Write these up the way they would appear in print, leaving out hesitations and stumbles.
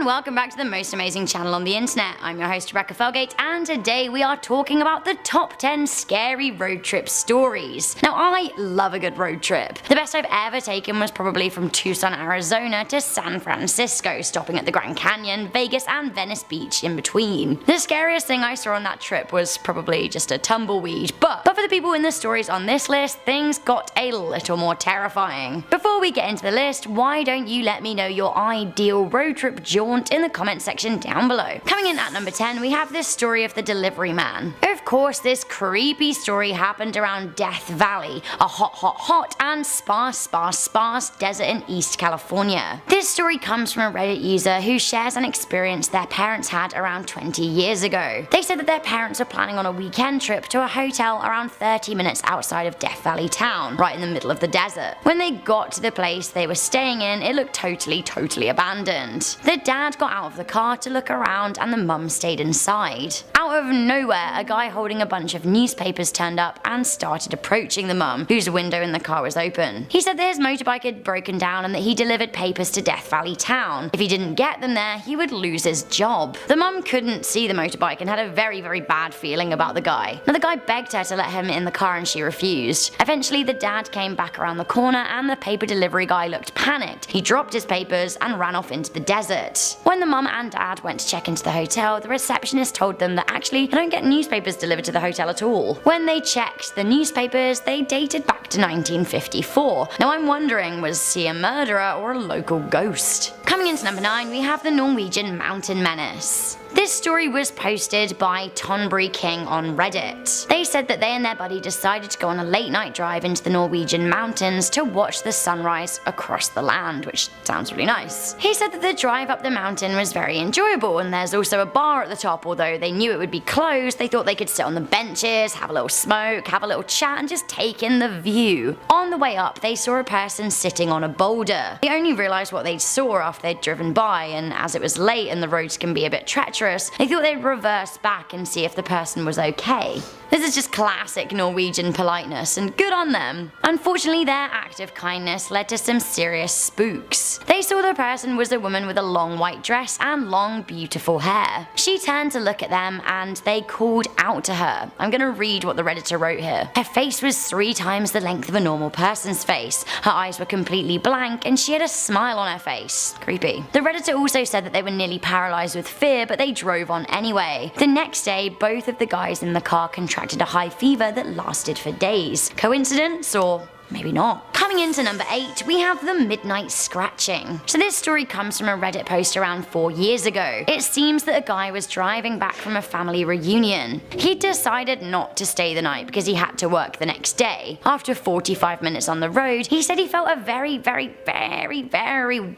welcome back to the most amazing channel on the internet. I'm your host Rebecca Felgate, and today we are talking about the top 10 scary road trip stories. Now, I love a good road trip. The best I've ever taken was probably from Tucson, Arizona to San Francisco, stopping at the Grand Canyon, Vegas and Venice Beach in between. The scariest thing I saw on that trip was probably just a tumbleweed, but for the people in the stories on this list, things got a little more terrifying. Before we get into the list, why don't you let me know your ideal road trip jaunt in the comment section down below. Coming in at number 10, we have this story of the delivery man. Of course, this creepy story happened around Death Valley, a hot and sparse desert in East California. This story comes from a Reddit user who shares an experience their parents had around 20 years ago. They said that their parents were planning on a weekend trip to a hotel around 30 minutes outside of Death Valley town, right in the middle of the desert. When they got to the place they were staying in, it looked totally abandoned. The dad got out of the car to look around and the mum stayed inside. Out of nowhere, a guy holding a bunch of newspapers turned up and started approaching the mum, whose window in the car was open. He said that his motorbike had broken down and that he delivered papers to Death Valley town. If he didn't get them there, he would lose his job. The mum couldn't see the motorbike and had a very bad feeling about the guy. Now, the guy begged her to let him in the car and she refused. Eventually, the dad came back around the corner and the paper delivery guy looked panicked. He dropped his papers and ran off into the desert. When the mum and dad went to check into the hotel, the receptionist told them that actually I don't get newspapers delivered to the hotel at all. When they checked the newspapers, they dated back to 1954. Now I'm wondering, was he a murderer or a local ghost? Coming into number 9, we have the Norwegian mountain menace. This story was posted by Tonbury King on Reddit. They said that they and their buddy decided to go on a late night drive into the Norwegian mountains to watch the sunrise across the land, which sounds really nice. He said that the drive up the mountain was very enjoyable, and there's also a bar at the top. Although they knew it would be closed, they thought they could sit on the benches, have a little smoke, have a little chat and just take in the view. On the way up, they saw a person sitting on a boulder. They only realised what they saw after they'd driven by, and as it was late and the roads can be a bit treacherous, they thought they'd reverse back and see if the person was okay. This is just classic Norwegian politeness, and good on them. Unfortunately, their act of kindness led to some serious spooks. They saw the person was a woman with a long white dress and long beautiful hair. She turned to look at them and they called out to her. I'm gonna read what the Redditor wrote here. Her face was 3 times the length of a normal person's face. Her eyes were completely blank and she had a smile on her face. Creepy. The Redditor also said that they were nearly paralyzed with fear, but they drove on anyway. The next day, both of the guys in the car contracted a high fever that lasted for days. Coincidence or maybe not? Coming into number 8, we have the midnight scratching. So this story comes from a Reddit post around 4 years ago. It seems that a guy was driving back from a family reunion. He decided not to stay the night because he had to work the next day. After 45 minutes on the road, he said he felt a very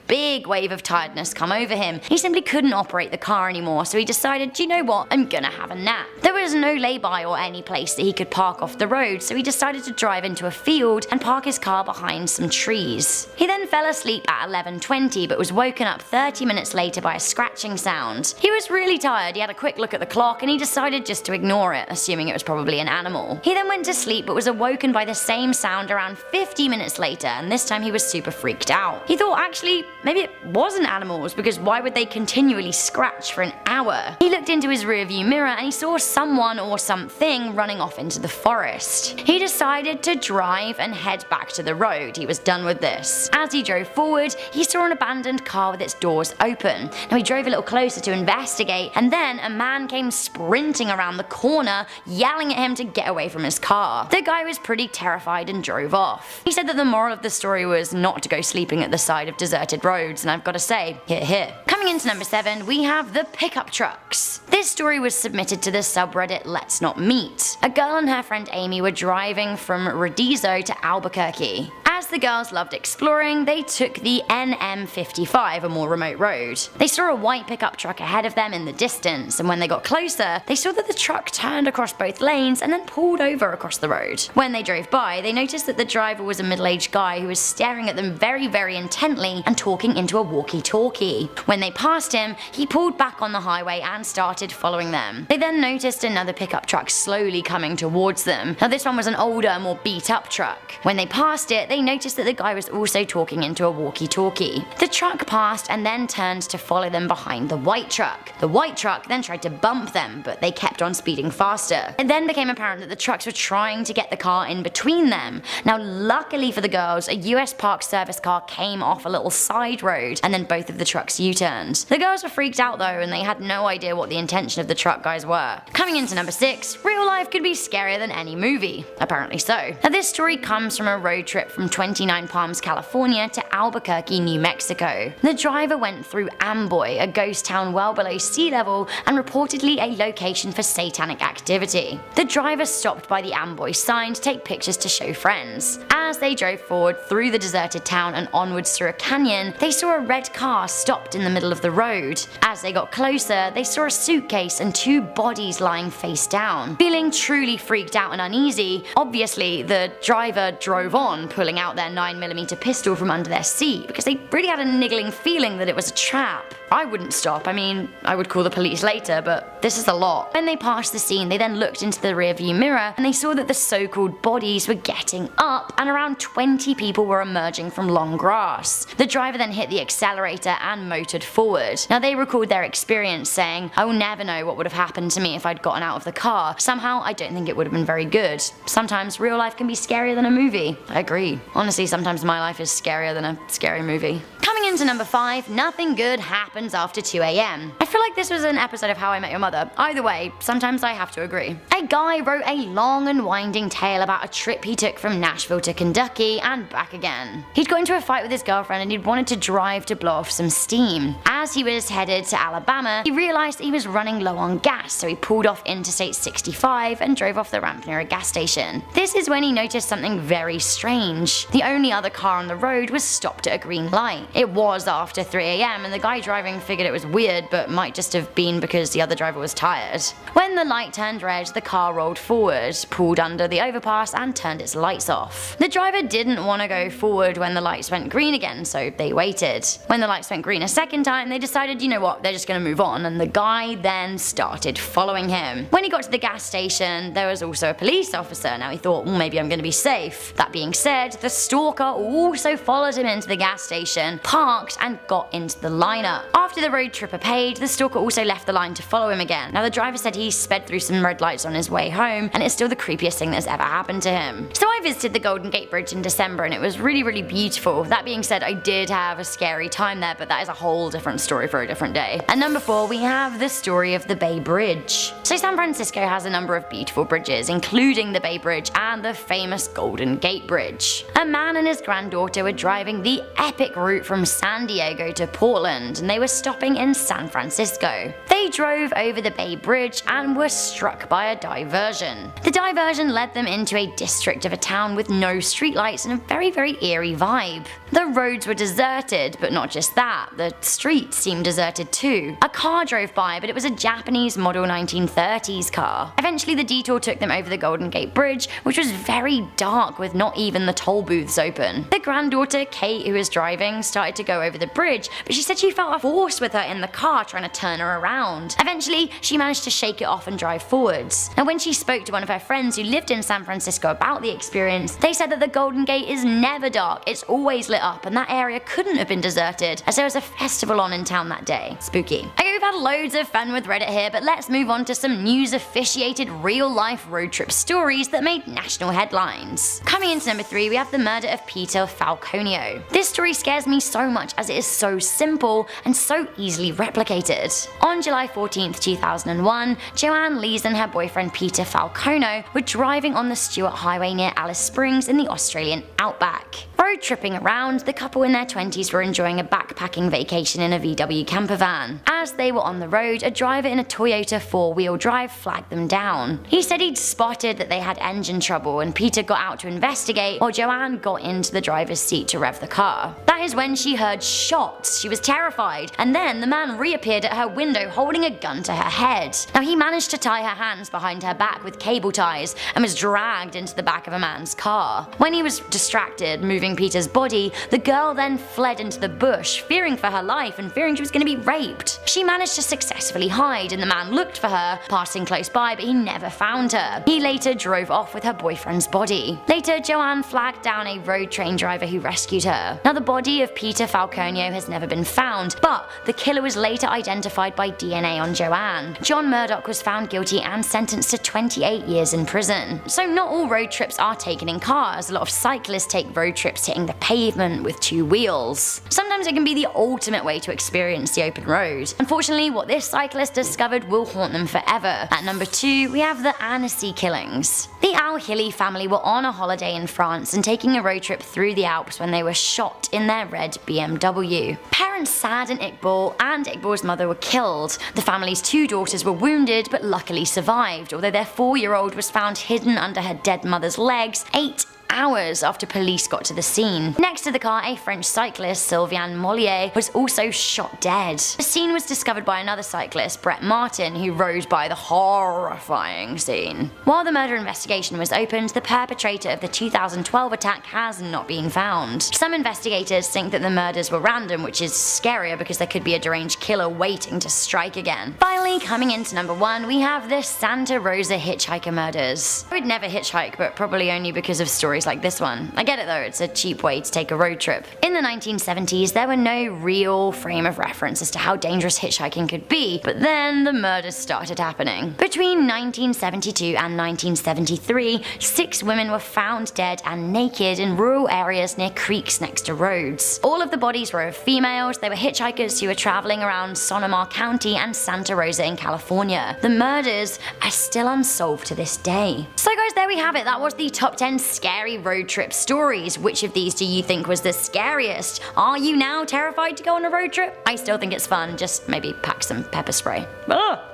big wave of tiredness come over him. He simply couldn't operate the car anymore, so he decided, do you know what, I'm gonna have a nap. There was no lay-by or any place that he could park off the road, so he decided to drive into a field and park his car behind some trees. He then fell asleep at 11:20 but was woken up 30 minutes later by a scratching sound. He was really tired, he had a quick look at the clock and he decided just to ignore it, assuming it was probably an animal. He then went to sleep but was awoken by the same sound around 50 minutes later, and this time he was super freaked out. He thought actually maybe it wasn't animals, because why would they continually scratch for an hour? He looked into his rearview mirror and he saw someone or something running off into the forest. He decided to drive and head back to the road. He was done with this. As he drove forward, he saw an abandoned car with its doors open. Now he drove a little closer to investigate, and then a man came sprinting around the corner, yelling at him to get away from his car. The guy was pretty terrified and drove off. He said that the moral of the story was not to go sleeping at the side of deserted roads, and I've got to say, hear. Coming into number 7, we have the pickup trucks. This story was submitted to the subreddit Let's Not Meet. A girl and her friend Amy were driving from Redizo to Albuquerque. As the girls loved exploring, they took the NM55, a more remote road. They saw a white pickup truck ahead of them in the distance, and when they got closer, they saw that the truck turned across both lanes and then pulled over across the road. When they drove by, they noticed that the driver was a middle-aged guy who was staring at them very intently and talking into a walkie-talkie. When they passed him, he pulled back on the highway and started following them. They then noticed another pickup truck slowly coming towards them. Now this one was an older, more beat-up truck. When they passed it, they noticed that the guy was also talking into a walkie-talkie. The truck passed and then turned to follow them behind the white truck. The white truck then tried to bump them, but they kept on speeding faster. It then became apparent that the trucks were trying to get the car in between them. Now, luckily for the girls, a US Park Service car came off a little side road, and then both of the trucks U-turned. The girls were freaked out though, and they had no idea what the intention of the truck guys were. Coming into number 6, real life could be scarier than any movie. Apparently so. Now, this story comes from a road trip from 29 Palms, California to Albuquerque, New Mexico. The driver went through Amboy, a ghost town well below sea level and reportedly a location for satanic activity. The driver stopped by the Amboy sign to take pictures to show friends. As they drove forward through the deserted town and onwards through a canyon, they saw a red car stopped in the middle of the road. As they got closer, they saw a suitcase and 2 bodies lying face down. Feeling truly freaked out and uneasy, obviously the driver drove on, pulling out their 9mm pistol from under their seat because they really had a niggling feeling that it was a trap. I wouldn't stop. I mean, I would call the police later, but this is a lot. When they passed the scene, they then looked into the rearview mirror and they saw that the so-called bodies were getting up and around 20 people were emerging from long grass. The driver then hit the accelerator and motored forward. Now, they recalled their experience saying, "I will never know what would have happened to me if I'd gotten out of the car. Somehow, I don't think it would have been very good. Sometimes real life can be scarier than a movie." I agree. Honestly, sometimes my life is scarier than a scary movie. Coming into number 5, nothing good happens after 2 AM. I feel like this was an episode of How I Met Your Mother. Either way, sometimes I have to agree. A guy wrote a long and winding tale about a trip he took from Nashville to Kentucky and back again. He'd got into a fight with his girlfriend and he'd wanted to drive to blow off some steam. As he was headed to Alabama, he realized he was running low on gas, so he pulled off Interstate 65 and drove off the ramp near a gas station. This is when he noticed something very strange. The only other car on the road was stopped at a green light. It was after 3 AM and the guy driving figured it was weird, but might just have been because the other driver was tired. When the light turned red, the car rolled forward, pulled under the overpass and turned its lights off. The driver didn't want to go forward when the lights went green again, so they waited. When the lights went green a second time, they decided, you know what, they're just going to move on, and the guy then started following him. When he got to the gas station, there was also a police officer. Now he thought, well, maybe I'm going to be safe. That being said, the stalker also followed him into the gas station, parked and got into the lineup. After the road tripper paid, the stalker also left the line to follow him again. Now the driver said he sped through some red lights on his way home, and it's still the creepiest thing that's ever happened to him. So I visited the Golden Gate Bridge in December and it was really, really beautiful. That being said, I did have a scary time there, but that is a whole different story for a different day. At number 4, we have the story of the Bay Bridge. So San Francisco has a number of beautiful bridges, including the Bay Bridge and the famous Golden Gate Bridge. A man and his granddaughter were driving the epic route from San Diego to Portland, and they were stopping in San Francisco. They drove over the Bay Bridge and were struck by a diversion. The diversion led them into a district of a town with no streetlights and a very, very eerie vibe. The roads were deserted, but not just that, the streets seemed deserted too. A car drove by, but it was a Japanese model 1930s car. Eventually the detour took them over the Golden Gate Bridge, which was very dark with not even the toll booths open. The granddaughter, Kate, who was driving, started to go over the bridge, but she said she felt a force with her in the car trying to turn her around. Eventually, she managed to shake it off and drive forwards. Now, when she spoke to one of her friends who lived in San Francisco about the experience, they said that the Golden Gate is never dark, it's always lit up, and that area couldn't have been deserted as there was a festival on in town that day. Spooky. Okay, we've had loads of fun with Reddit here, but let's move on to some news-officiated real-life road trip stories that made national headlines. Coming into number 3, we have the murder of Peter Falconio. This story scares me so much as it is so simple and so easily replicated. On July 14th, 2001, Joanne Lees and her boyfriend Peter Falcono were driving on the Stewart Highway near Alice Springs in the Australian outback. Road tripping around, the couple in their 20s were enjoying a backpacking vacation in a VW camper van. As they were on the road, a driver in a Toyota 4-wheel drive flagged them down. He said he'd spotted that they had engine trouble and Peter got out to investigate while Joanne got into the driver's seat to rev the car. That is when she heard shots. She was terrified, and then the man reappeared at her window holding a gun to her head. Now he managed to tie her hands behind her back with cable ties and was dragged into the back of a man's car. When he was distracted, moving Peter's body, the girl then fled into the bush, fearing for her life and fearing she was going to be raped. She managed managed to successfully hide, and the man looked for her, passing close by, but he never found her. He later drove off with her boyfriend's body. Later, Joanne flagged down a road train driver who rescued her. Now, the body of Peter Falconio has never been found, but the killer was later identified by DNA on Joanne. John Murdoch was found guilty and sentenced to 28 years in prison. So not all road trips are taken in cars. A lot of cyclists take road trips hitting the pavement with two wheels. Sometimes it can be the ultimate way to experience the open road. Unfortunately, what this cyclist discovered will haunt them forever. At number 2, we have the Annecy killings. The Al-Hilli family were on a holiday in France and taking a road trip through the Alps when they were shot in their red BMW. Parents Sad and Iqbal's mother were killed. The family's 2 daughters were wounded but luckily survived, although their 4-year-old was found hidden under her dead mother's legs 8 hours after police got to the scene. Next to the car, a French cyclist, Sylvain Mollier, was also shot dead. The scene was discovered by another cyclist, Brett Martin, who rode by the horrifying scene. While the murder investigation was opened, the perpetrator of the 2012 attack has not been found. Some investigators think that the murders were random, which is scarier because there could be a deranged killer waiting to strike again. Finally, coming into number 1, we have the Santa Rosa hitchhiker murders. I would never hitchhike, but probably only because of stories like this one. I get it though, it's a cheap way to take a road trip. In the 1970s, there were no real frame of reference as to how dangerous hitchhiking could be, but then the murders started happening. Between 1972 and 1973, 6 women were found dead and naked in rural areas near creeks next to roads. All of the bodies were of females. They were hitchhikers who were traveling around Sonoma County and Santa Rosa in California. The murders are still unsolved to this day. So guys, there we have it. That was the top 10 scary road trip stories. Which of these do you think was the scariest? Are you now terrified to go on a road trip? I still think it's fun, just maybe pack some pepper spray.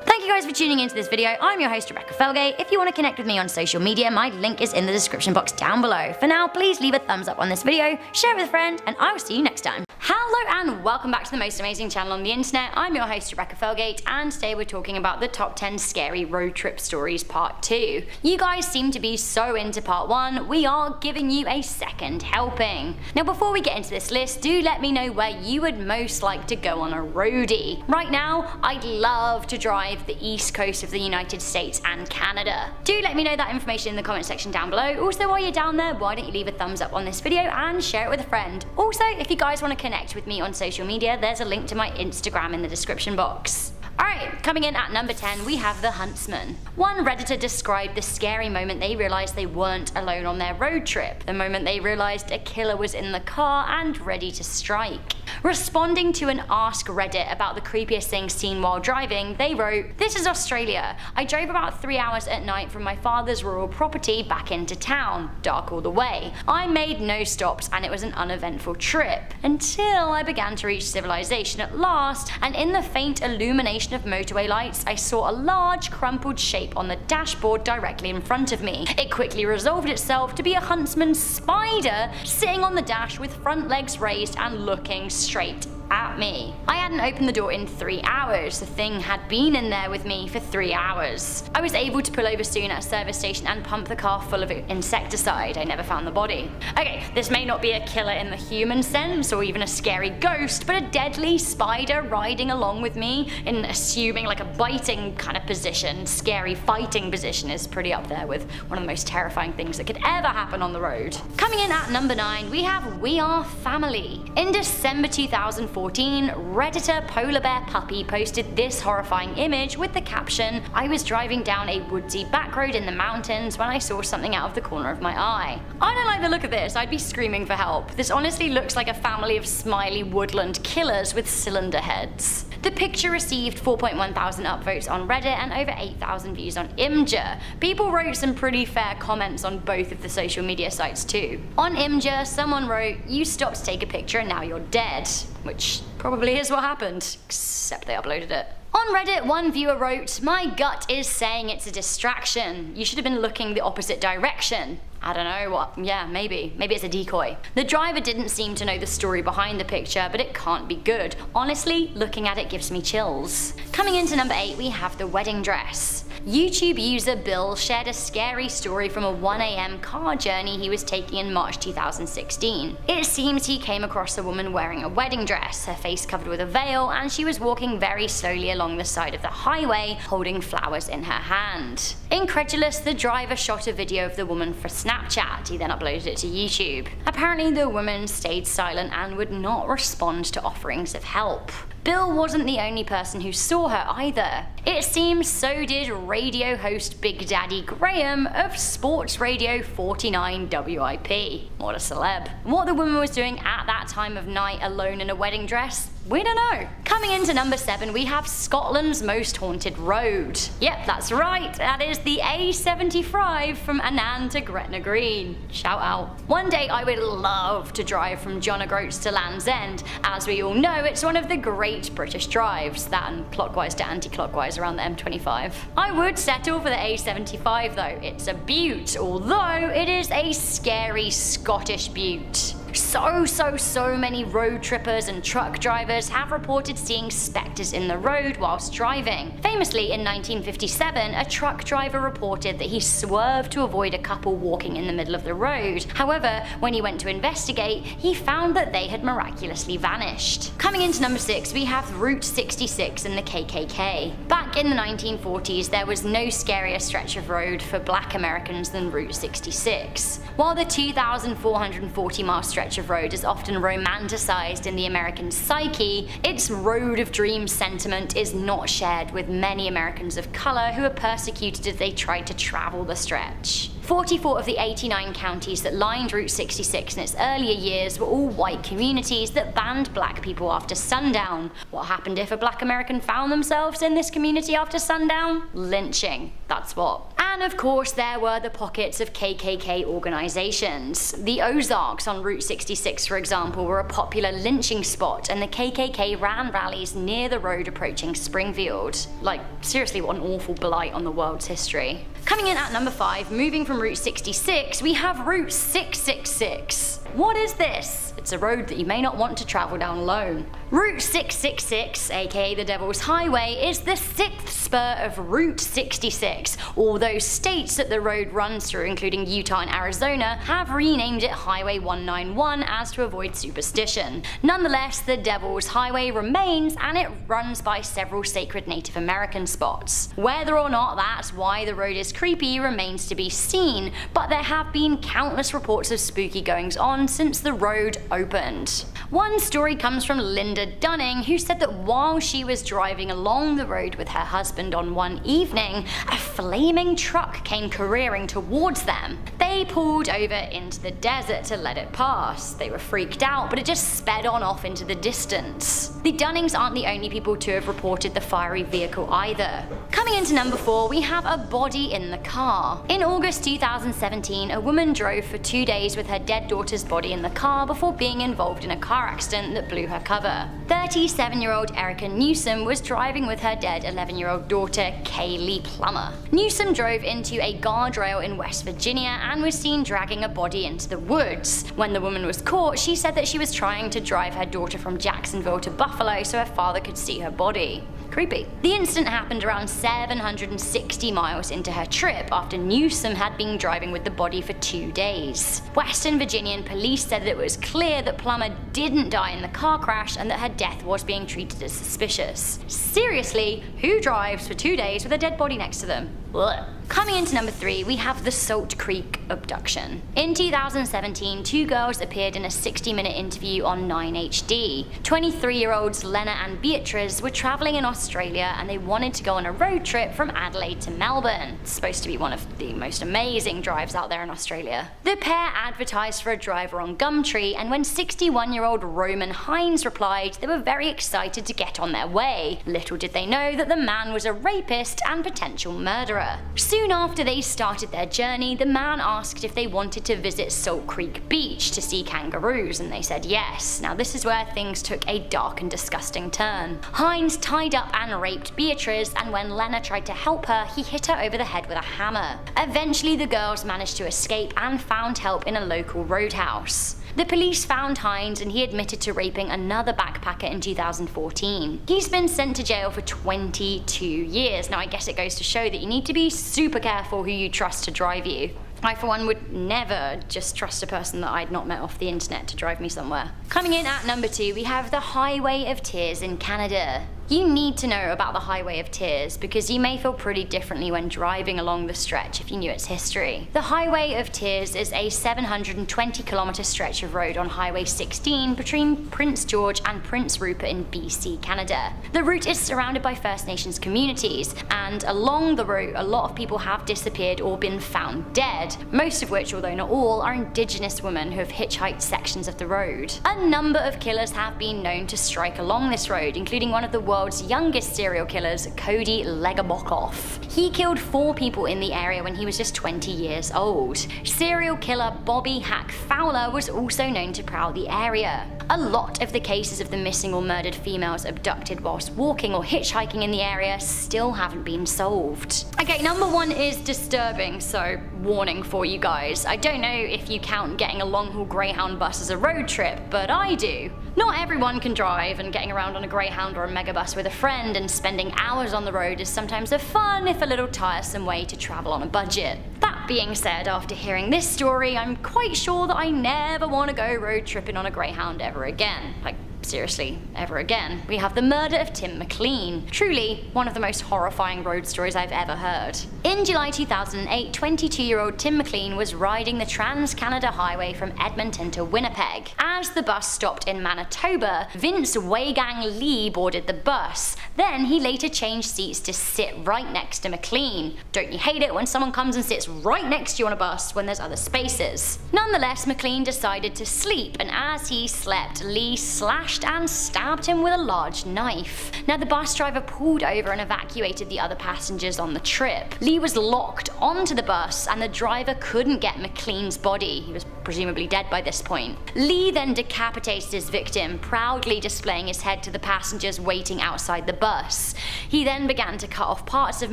Thank you guys for tuning into this video. I'm your host Rebecca Felgate. If you want to connect with me on social media, my link is in the description box down below. For now, please leave a thumbs up on this video, share it with a friend, and I will see you next time. Hello and welcome back to the most amazing channel on the internet. I'm your host Rebecca Felgate, and today we're talking about the top 10 scary road trip stories part 2. You guys seem to be so into part 1, we are giving you a second helping. Now before we get into this list, do let me know where you would most like to go on a roadie. Right now, I'd love to drive the east coast of the United States and Canada. Do let me know that information in the comment section down below. Also, while you're down there, why don't you leave a thumbs up on this video and share it with a friend. Also, if you guys want to connect with me on social media, there's a link to my Instagram in the description box. Alright, coming in at number 10, we have the Huntsman. One Redditor described the scary moment they realized they weren't alone on their road trip, the moment they realized a killer was in the car and ready to strike. Responding to an Ask Reddit about the creepiest thing seen while driving, they wrote, "This is Australia. I drove about 3 hours at night from my father's rural property back into town, dark all the way. I made no stops and it was an uneventful trip, until I began to reach civilization at last, and in the faint illumination of motorway lights, I saw a large crumpled shape on the dashboard directly in front of me. It quickly resolved itself to be a huntsman spider sitting on the dash with front legs raised and looking straight at me. I hadn't opened the door in 3 hours. The thing had been in there with me for 3 hours. I was able to pull over soon at a service station and pump the car full of insecticide. I never found the body." Okay, this may not be a killer in the human sense or even a scary ghost, but a deadly spider riding along with me in assuming like a biting kind of position, scary fighting position, is pretty up there with one of the most terrifying things that could ever happen on the road. Coming in at number 9, we have We Are Family. In December 2014, Redditor Polar Bear Puppy posted this horrifying image with the caption, "I was driving down a woodsy back road in the mountains when I saw something out of the corner of my eye." I don't like the look of this. I'd be screaming for help. This honestly looks like a family of smiley woodland killers with cylinder heads. The picture received 4.1 thousand upvotes on Reddit and over 8,000 views on Imgur. People wrote some pretty fair comments on both of the social media sites too. On Imgur, someone wrote, "You stopped to take a picture and now you're dead," which probably is what happened, except they uploaded it. On Reddit, one viewer wrote, "My gut is saying it's a distraction. You should have been looking the opposite direction." I don't know what, yeah, maybe it's a decoy. The driver didn't seem to know the story behind the picture, but it can't be good. Honestly, looking at it gives me chills. Coming into number 8, we have the wedding dress. YouTube user Bill shared a scary story from a 1 a.m. car journey he was taking in March 2016. It seems he came across a woman wearing a wedding dress, her face covered with a veil, and she was walking very slowly along the side of the highway, holding flowers in her hand. Incredulous, the driver shot a video of the woman for Snapchat. He then uploaded it to YouTube. Apparently, the woman stayed silent and would not respond to offerings of help. Bill wasn't the only person who saw her either. It seems so did radio host Big Daddy Graham of Sports Radio 49 WIP. What a celeb. What the woman was doing at that time of night alone in a wedding dress, we don't know. Coming into number 7, we have Scotland's most haunted road. Yep, that's right, that is the A75 from Annan to Gretna Green. Shout out. One day I would love to drive from John O'Groats to Land's End. As we all know, it's one of the great British drives, that and clockwise to anti-clockwise around the M25. I would settle for the A75 though, it's a beaut, although it is a scary Scottish beaut. So many road trippers and truck drivers have reported seeing spectres in the road whilst driving. Famously, in 1957, a truck driver reported that he swerved to avoid a couple walking in the middle of the road. However, when he went to investigate, he found that they had miraculously vanished. Coming into number 6, we have Route 66 and the KKK. Back in the 1940s, there was no scarier stretch of road for black Americans than Route 66. While the 2,440-mile stretch of road is often romanticized in the American psyche, its road of dreams sentiment is not shared with many Americans of color who were persecuted as they tried to travel the stretch. 44 of the 89 counties that lined Route 66 in its earlier years were all white communities that banned black people after sundown. What happened if a black American found themselves in this community after sundown? Lynching. That's what. And of course, there were the pockets of KKK organizations. The Ozarks on Route 66, for example, were a popular lynching spot, and the KKK ran rallies near the road approaching Springfield. Like, seriously, what an awful blight on the world's history. Coming in at number 5, moving from Route 66, we have Route 666. What is this? It's a road that you may not want to travel down alone. Route 666, aka the Devil's Highway, is the 6th spur of Route 66, although states that the road runs through, including Utah and Arizona, have renamed it Highway 191 as to avoid superstition. Nonetheless, the Devil's Highway remains, and it runs by several sacred Native American spots. Whether or not that's why the road is creepy remains to be seen, but there have been countless reports of spooky goings on since the road opened. One story comes from Linda Dunning, who said that while she was driving along the road with her husband on one evening, a flaming truck came careering towards them. They pulled over into the desert to let it pass. They were freaked out, but it just sped on off into the distance. The Dunnings aren't the only people to have reported the fiery vehicle either. Coming into number 4, we have a body in the car. In August 2017, a woman drove for 2 days with her dead daughter's body in the car before being involved in a car accident that blew her cover. 37-year-old Erica Newsom was driving with her dead 11-year-old daughter, Kaylee Plummer. Newsom drove into a guardrail in West Virginia and was seen dragging a body into the woods. When the woman was caught, she said that she was trying to drive her daughter from Jacksonville to Buffalo so her father could see her body. Creepy. The incident happened around 760 miles into her trip after Newsom had been driving with the body for 2 days. Western Virginian police said that it was clear that Plummer didn't die in the car crash and that her death was being treated as suspicious. Seriously, who drives for 2 days with a dead body next to them? Blech. Coming into number 3, we have the Salt Creek abduction. In 2017, 2 girls appeared in a 60-minute interview on 9HD. 23-year-olds Lena and Beatrice were traveling in Australia and they wanted to go on a road trip from Adelaide to Melbourne. It's supposed to be one of the most amazing drives out there in Australia. The pair advertised for a driver on Gumtree, and when 61-year-old Roman Hines replied, they were very excited to get on their way. Little did they know that the man was a rapist and potential murderer. Soon after they started their journey, the man asked if they wanted to visit Salt Creek Beach to see kangaroos, and they said yes. Now this is where things took a dark and disgusting turn. Hines tied up and raped Beatrice, and when Lena tried to help her, he hit her over the head with a hammer. Eventually the girls managed to escape and found help in a local roadhouse. The police found Hines and he admitted to raping another backpacker in 2014. He's been sent to jail for 22 years. Now I guess it goes to show that you need to be super careful who you trust to drive you. I for one would never just trust a person that I'd not met off the internet to drive me somewhere. Coming in at number 2, we have the Highway of Tears in Canada. You need to know about the Highway of Tears because you may feel pretty differently when driving along the stretch if you knew its history. The Highway of Tears is a 720-kilometer stretch of road on Highway 16 between Prince George and Prince Rupert in BC, Canada. The route is surrounded by First Nations communities, and along the route a lot of people have disappeared or been found dead, most of which, although not all, are Indigenous women who have hitchhiked sections of the road. A number of killers have been known to strike along this road, including one of the world's youngest serial killers, Cody Legabokov. He killed 4 people in the area when he was just 20 years old. Serial killer Bobby Hack Fowler was also known to prowl the area. A lot of the cases of the missing or murdered females abducted whilst walking or hitchhiking in the area still haven't been solved. Okay, number 1 is disturbing, so warning for you guys. I don't know if you count getting a long-haul Greyhound bus as a road trip, but I do. Not everyone can drive, and getting around on a Greyhound or a megabus with a friend and spending hours on the road is sometimes a fun, if a little tiresome, way to travel on a budget. That being said, after hearing this story, I'm quite sure that I never want to go road tripping on a Greyhound ever again. Like, seriously, ever again. We have the murder of Tim McLean. Truly, one of the most horrifying road stories I've ever heard. In July 2008, 22-year-old Tim McLean was riding the Trans-Canada Highway from Edmonton to Winnipeg. As the bus stopped in Manitoba, Vince Weigang Lee boarded the bus. Then he later changed seats to sit right next to McLean. Don't you hate it when someone comes and sits right next to you on a bus when there's other spaces? Nonetheless, McLean decided to sleep, and as he slept, Lee slashed and stabbed him with a large knife. Now the bus driver pulled over and evacuated the other passengers on the trip. Lee was locked onto the bus and the driver couldn't get McLean's body. He was presumably dead by this point. Lee then decapitated his victim, proudly displaying his head to the passengers waiting outside the bus. He then began to cut off parts of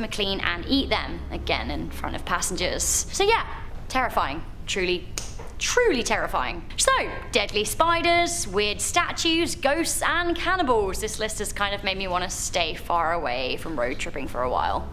McLean and eat them, again in front of passengers. So yeah, terrifying. Truly terrifying. So, deadly spiders, weird statues, ghosts, and cannibals. This list has kind of made me want to stay far away from road tripping for a while.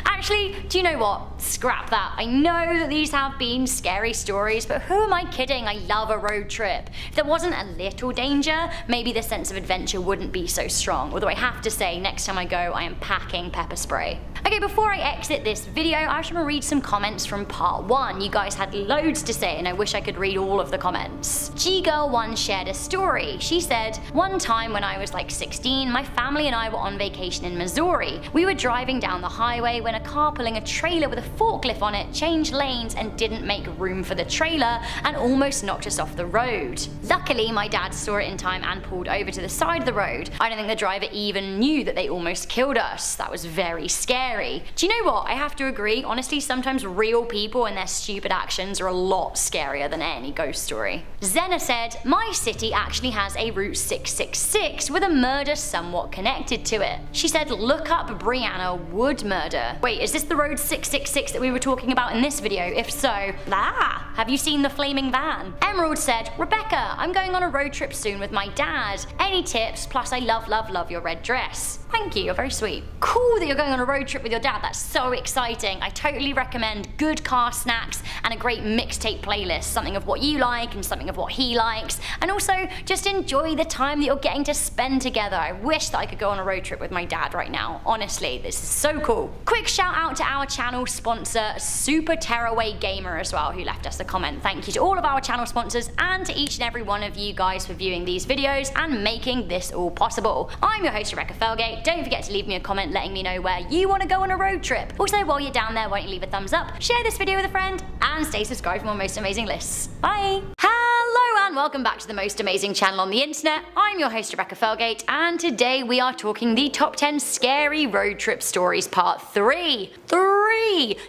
Actually, do you know what? Scrap that. I know that these have been scary stories, but who am I kidding? I love a road trip. If there wasn't a little danger, maybe the sense of adventure wouldn't be so strong. Although I have to say, next time I go, I am packing pepper spray. Okay, before I exit this video, I just want to read some comments from part 1. You guys had loads to say, and I wish I could read all of the comments. G-Girl1 shared a story. She said, "One time when I was like 16, my family and I were on vacation in Missouri. We were driving down the highway when a car pulling a trailer with a forklift on it changed lanes and didn't make room for the trailer and almost knocked us off the road. Luckily, my dad saw it in time and pulled over to the side of the road. I don't think the driver even knew that they almost killed us. That was very scary." Do you know what? I have to agree. Honestly, sometimes real people and their stupid actions are a lot scarier than any ghost story. Zena said, "My city actually has a Route 666 with a murder somewhat connected to it." She said, "Look up Brianna Wood murder." Wait, is this the road 666 that we were talking about in this video? If so, have you seen the flaming van? Emerald said, "Rebecca, I'm going on a road trip soon with my dad. Any tips? Plus I love your red dress." Thank you, you're very sweet. Cool that you're going on a road trip with your dad, that's so exciting. I totally recommend good car snacks and a great mixtape playlist, something of what you like and something of what he likes, and also just enjoy the time that you're getting to spend together. I wish that I could go on a road trip with my dad right now, honestly, this is so cool. Quick shout out to our channel sponsor, Super Tearaway Gamer as well, who left us a comment. Thank you to all of our channel sponsors and to each and every one of you guys for viewing these videos and making this all possible. I'm your host Rebecca Felgate. Don't forget to leave me a comment letting me know where you want to go on a road trip. Also, while you're down there, why don't you leave a thumbs up, share this video with a friend, and stay subscribed for more most amazing lists. Bye! Hello and welcome back to the most amazing channel on the internet. I'm your host Rebecca Felgate, and today we are talking the top 10 scary road trip stories part 3.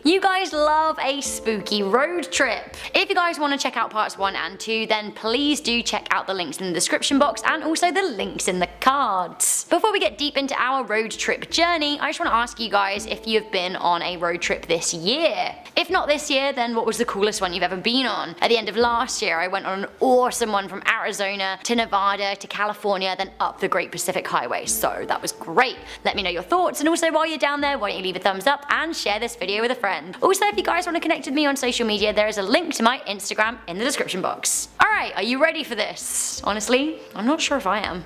You guys love a spooky road trip. If you guys want to check out parts 1 and 2, then please do check out the links in the description box and also the links in the cards. Before we get deep into our road trip journey, I just want to ask you guys if you've been on a road trip this year. If not this year, then what was the coolest one you've ever been on? At the end of last year, I went on an awesome awesome one from Arizona to Nevada to California, then up the Great Pacific Highway. So that was great. Let me know your thoughts, and also while you're down there, why don't you leave a thumbs up and share this video with a friend. Also, if you guys want to connect with me on social media, there is a link to my Instagram in the description box. Alright, are you ready for this? Honestly, I'm not sure if I am.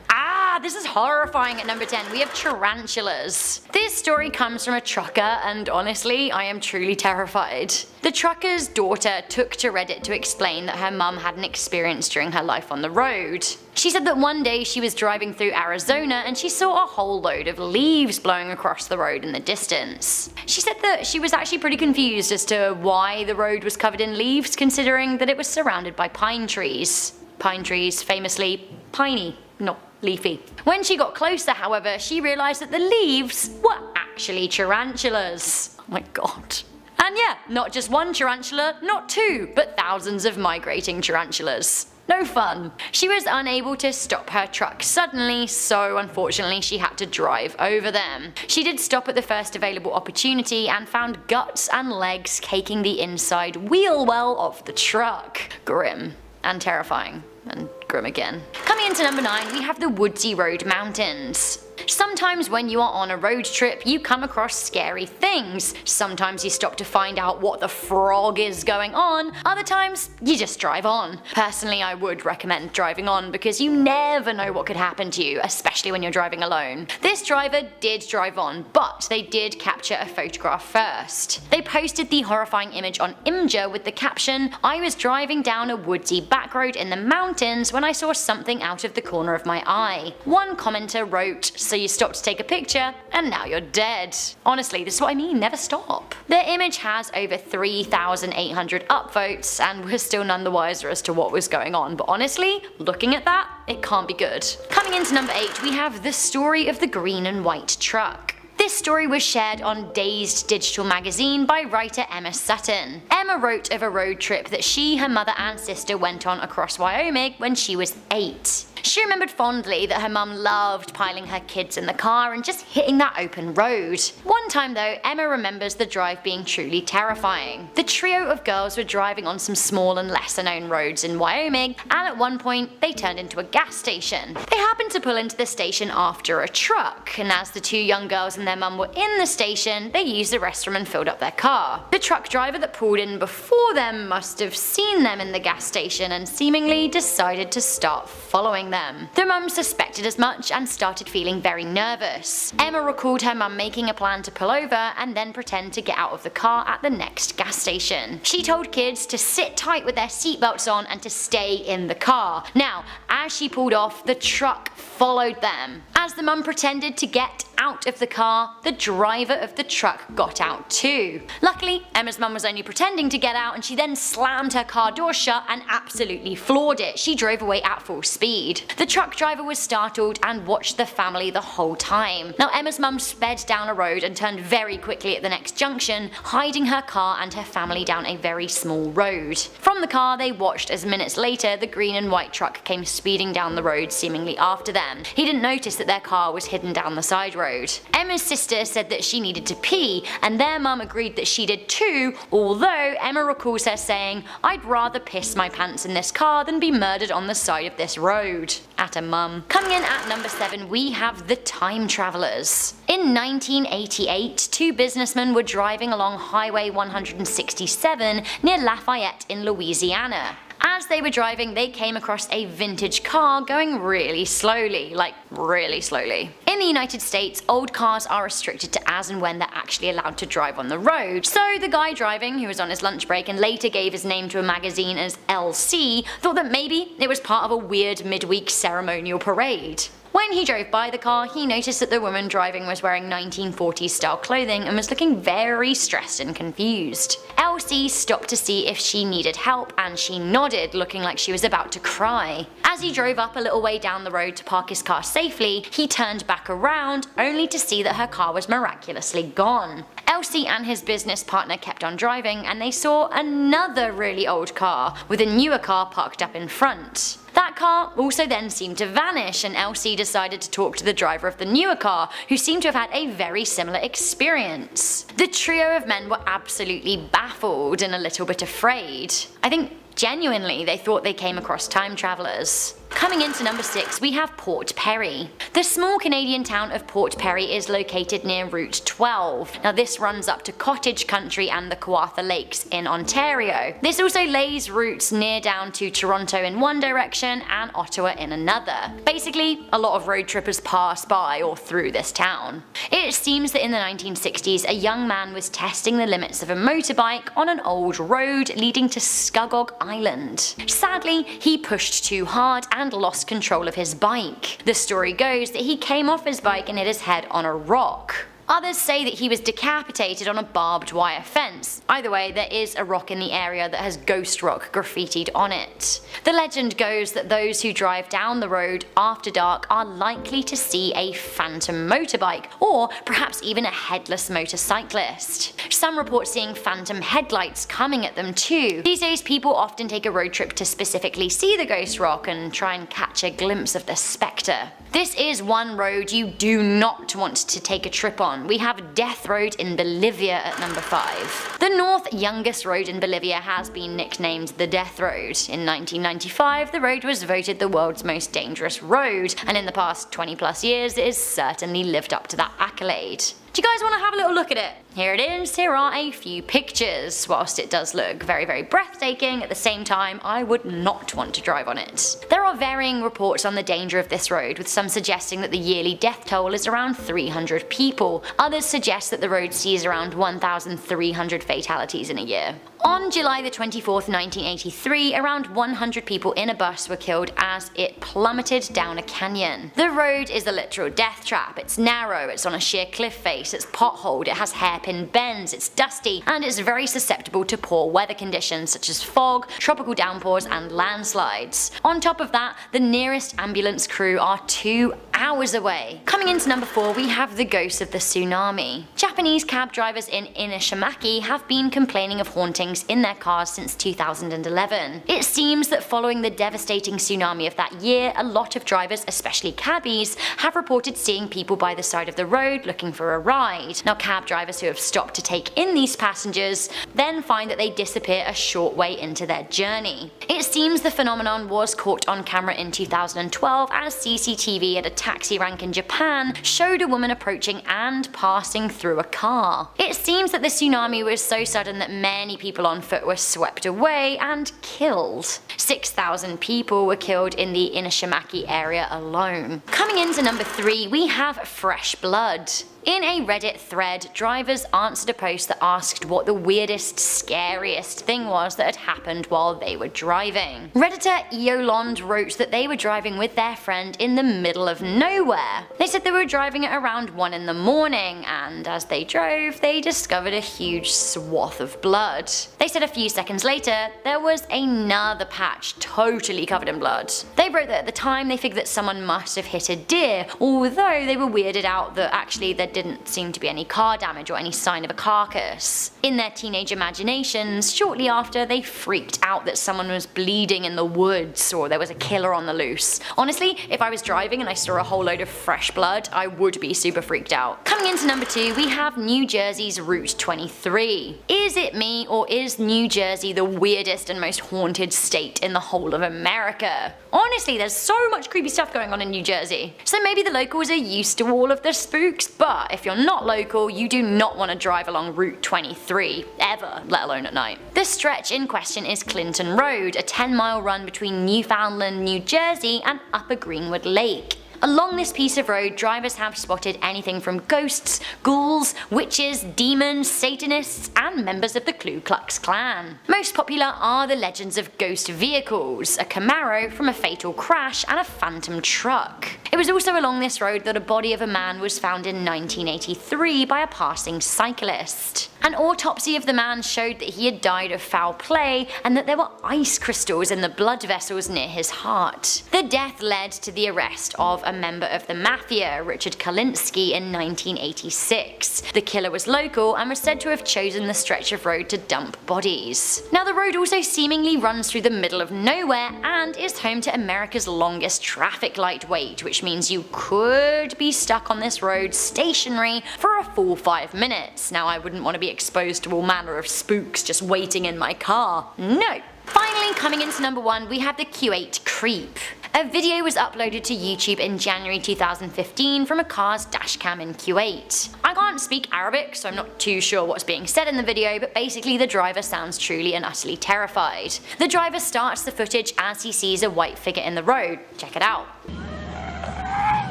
This is horrifying. At number 10, we have tarantulas. This story comes from a trucker, and honestly, I am truly terrified. The trucker's daughter took to Reddit to explain that her mum had an experience during her life on the road. She said that one day she was driving through Arizona and she saw a whole load of leaves blowing across the road in the distance. She said that she was actually pretty confused as to why the road was covered in leaves, considering that it was surrounded by pine trees. Pine trees, famously piney, not leafy. When she got closer, however, she realised that the leaves were actually tarantulas. Oh my god. And yeah, not just one tarantula, not two, but thousands of migrating tarantulas. No fun. She was unable to stop her truck suddenly, so unfortunately she had to drive over them. She did stop at the first available opportunity and found guts and legs caking the inside wheel well of the truck. Grim. And terrifying. And grim again. Coming into number 9, we have the Woodsy Road Mountains. Sometimes when you are on a road trip, you come across scary things. Sometimes you stop to find out what the frog is going on, other times you just drive on. Personally, I would recommend driving on because you never know what could happen to you, especially when you're driving alone. This driver did drive on, but they did capture a photograph first. They posted the horrifying image on Imgur with the caption, "I was driving down a woodsy back road in the mountains when I saw something out of the corner of my eye." One commenter wrote, "So you stopped to take a picture, and now you're dead." Honestly, this is what I mean, never stop. The image has over 3,800 upvotes, and we're still none the wiser as to what was going on, but honestly, looking at that, it can't be good. Coming into number 8, we have the story of the green and white truck. This story was shared on Dazed Digital magazine by writer Emma Sutton. Emma wrote of a road trip that she, her mother and sister went on across Wyoming when she was 8. She remembered fondly that her mum loved piling her kids in the car and just hitting that open road. One time though, Emma remembers the drive being truly terrifying. The trio of girls were driving on some small and lesser known roads in Wyoming, and at one point they turned into a gas station. They happened to pull into the station after a truck, and as the two young girls and their mum were in the station, they used the restroom and filled up their car. The truck driver that pulled in before them must have seen them in the gas station and seemingly decided to start following them. The mum suspected as much and started feeling very nervous. Emma recalled her mum making a plan to pull over and then pretend to get out of the car at the next gas station. She told kids to sit tight with their seatbelts on and to stay in the car. Now, as she pulled off, the truck followed them. As the mum pretended to get out of the car, the driver of the truck got out too. Luckily, Emma's mum was only pretending to get out, and she then slammed her car door shut and absolutely floored it. She drove away at full speed. The truck driver was startled and watched the family the whole time. Now Emma's mum sped down a road and turned very quickly at the next junction, hiding her car and her family down a very small road. From the car, they watched as minutes later the green and white truck came speeding down the road, seemingly after them. He didn't notice that their car was hidden down the side road. Emma's sister said that she needed to pee, and their mum agreed that she did too, although Emma recalls her saying, "I'd rather piss my pants in this car than be murdered on the side of this road." At a mum. Coming in at number 7, we have the Time Travelers. In 1988, two businessmen were driving along Highway 167 near Lafayette in Louisiana. As they were driving, they came across a vintage car going really slowly, like really slowly. In the United States, old cars are restricted to as and when they're actually allowed to drive on the road. So the guy driving, who was on his lunch break and later gave his name to a magazine as LC, thought that maybe it was part of a weird midweek ceremonial parade. When he drove by the car, he noticed that the woman driving was wearing 1940s style clothing and was looking very stressed and confused. Elsie stopped to see if she needed help, and she nodded, looking like she was about to cry. As he drove up a little way down the road to park his car safely, he turned back around, only to see that her car was miraculously gone. Elsie and his business partner kept on driving, and they saw another really old car, with a newer car parked up in front. That car also then seemed to vanish, and Elsie decided to talk to the driver of the newer car, who seemed to have had a very similar experience. The trio of men were absolutely baffled and a little bit afraid. I think Genuinely, they thought they came across time travelers. Coming into number 6, we have Port Perry. The small Canadian town of Port Perry is located near Route 12. Now this runs up to Cottage Country and the Kawartha Lakes in Ontario. This also lays routes near down to Toronto in one direction and Ottawa in another. Basically, a lot of road trippers pass by or through this town. It seems that in the 1960s, a young man was testing the limits of a motorbike on an old road leading to Scugog Island. Sadly, he pushed too hard and lost control of his bike. The story goes that he came off his bike and hit his head on a rock. Others say that he was decapitated on a barbed wire fence. Either way, there is a rock in the area that has Ghost Rock graffitied on it. The legend goes that those who drive down the road after dark are likely to see a phantom motorbike, or perhaps even a headless motorcyclist. Some report seeing phantom headlights coming at them too. These days people often take a road trip to specifically see the Ghost Rock and try and catch a glimpse of the spectre. This is one road you do not want to take a trip on. We have Death Road in Bolivia at number 5. The north youngest road in Bolivia has been nicknamed the Death Road. In 1995, the road was voted the world's most dangerous road, and in the past 20 plus years it has certainly lived up to that accolade. Do you guys want to have a little look at it? Here it is, here are a few pictures. Whilst it does look very, very breathtaking, at the same time I would not want to drive on it. There are varying reports on the danger of this road, with some suggesting that the yearly death toll is around 300 people. Others suggest that the road sees around 1,300 fatalities in a year. On July the 24th, 1983, around 100 people in a bus were killed as it plummeted down a canyon. The road is a literal death trap. It's narrow, it's on a sheer cliff face, it's potholed, it has hairpin bends, it's dusty, and it's very susceptible to poor weather conditions such as fog, tropical downpours, and landslides. On top of that, the nearest ambulance crew are 2 hours away. Coming into number 4, we have the ghost of the tsunami. Japanese cab drivers in Inishimaki have been complaining of hauntings in their cars since 2011. It seems that following the devastating tsunami of that year, a lot of drivers, especially cabbies, have reported seeing people by the side of the road looking for a ride. Now cab drivers who have stopped to take in these passengers then find that they disappear a short way into their journey. It seems the phenomenon was caught on camera in 2012 as CCTV at a taxi rank in Japan showed a woman approaching and passing through a car. It seems that the tsunami was so sudden that many people on foot were swept away and killed. 6,000 people were killed in the Inishimaki area alone. Coming into number 3, we have fresh blood. In a Reddit thread, drivers answered a post that asked what the weirdest, scariest thing was that had happened while they were driving. Redditor Eolond wrote that they were driving with their friend in the middle of nowhere. They said they were driving at around 1 in the morning, and as they drove, they discovered a huge swath of blood. They said a few seconds later, there was another patch totally covered in blood. They wrote that at the time they figured that someone must have hit a deer, although they were weirded out that actually there didn't seem to be any car damage or any sign of a carcass. In their teenage imaginations, shortly after, they freaked out that someone was bleeding in the woods or there was a killer on the loose. Honestly, if I was driving and I saw a whole load of fresh blood, I would be super freaked out. Coming into number 2, we have New Jersey's Route 23. Is it me, or is New Jersey the weirdest and most haunted state in the whole of America? Honestly, there's so much creepy stuff going on in New Jersey. So maybe the locals are used to all of the spooks, but if you're not local, you do not want to drive along Route 23, ever, let alone at night. The stretch in question is Clinton Road, a 10-mile run between Newfoundland, New Jersey and Upper Greenwood Lake. Along this piece of road, drivers have spotted anything from ghosts, ghouls, witches, demons, satanists, and members of the Ku Klux Klan. Most popular are the legends of ghost vehicles, a Camaro from a fatal crash, and a phantom truck. It was also along this road that a body of a man was found in 1983 by a passing cyclist. An autopsy of the man showed that he had died of foul play and that there were ice crystals in the blood vessels near his heart. The death led to the arrest of a member of the mafia, Richard Kalinsky, in 1986. The killer was local and was said to have chosen the stretch of road to dump bodies. Now the road also seemingly runs through the middle of nowhere and is home to America's longest traffic light wait, which means you could be stuck on this road stationary for a full 5 minutes. Now I wouldn't want to be exposed to all manner of spooks just waiting in my car. No. Finally, coming into number 1, we have the Q8 Creep. A video was uploaded to YouTube in January 2015 from a car's dashcam in Kuwait. I can't speak Arabic, so I'm not too sure what's being said in the video, but basically the driver sounds truly and utterly terrified. The driver starts the footage as he sees a white figure in the road. Check it out.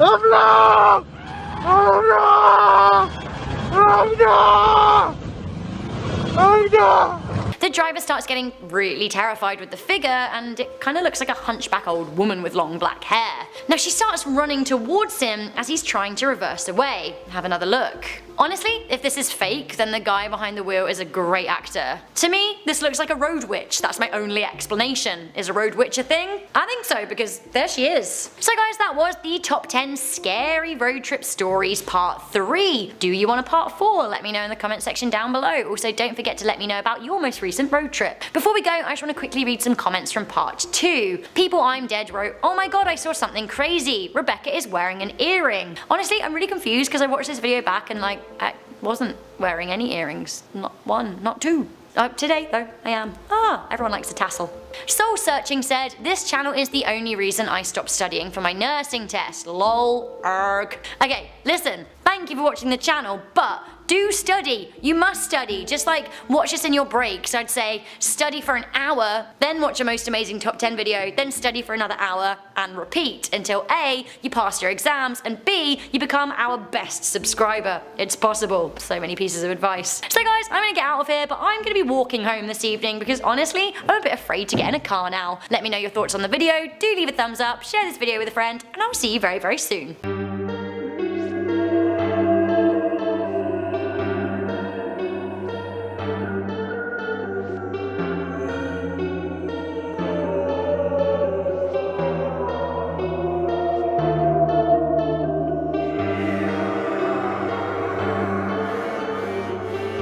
Oh no! Oh no! Oh no! Oh no! The driver starts getting really terrified with the figure, and it kinda looks like a hunchback old woman with long black hair. Now she starts running towards him as he's trying to reverse away. Have another look. Honestly, if this is fake, then the guy behind the wheel is a great actor. To me, this looks like a road witch. That's my only explanation. Is a road witch a thing? I think so, because there she is. So guys, that was the top 10 scary road trip stories part 3. Do you want a part 4? Let me know in the comment section down below. Also, don't forget to let me know about your most recent road trip. Before we go, I just want to quickly read some comments from part 2. People I'm Dead wrote, "Oh my god, I saw something crazy. Rebecca is wearing an earring." Honestly, I'm really confused because I watched this video back and like, I wasn't wearing any earrings. Not one, not two. Today though, I am. Everyone likes a tassel. Soul Searching said, "This channel is the only reason I stopped studying for my nursing test. Lol, erg." Okay, listen, thank you for watching the channel, but do study. You must study. Just like watch this in your breaks. I'd say study for an hour, then watch a most amazing top 10 video, then study for another hour and repeat until A, you pass your exams, and B, you become our best subscriber. It's possible. So many pieces of advice. So guys, I'm gonna get out of here, but I'm gonna be walking home this evening because honestly, I'm a bit afraid to get in a car now. Let me know your thoughts on the video, do leave a thumbs up, share this video with a friend, and I'll see you very, very soon.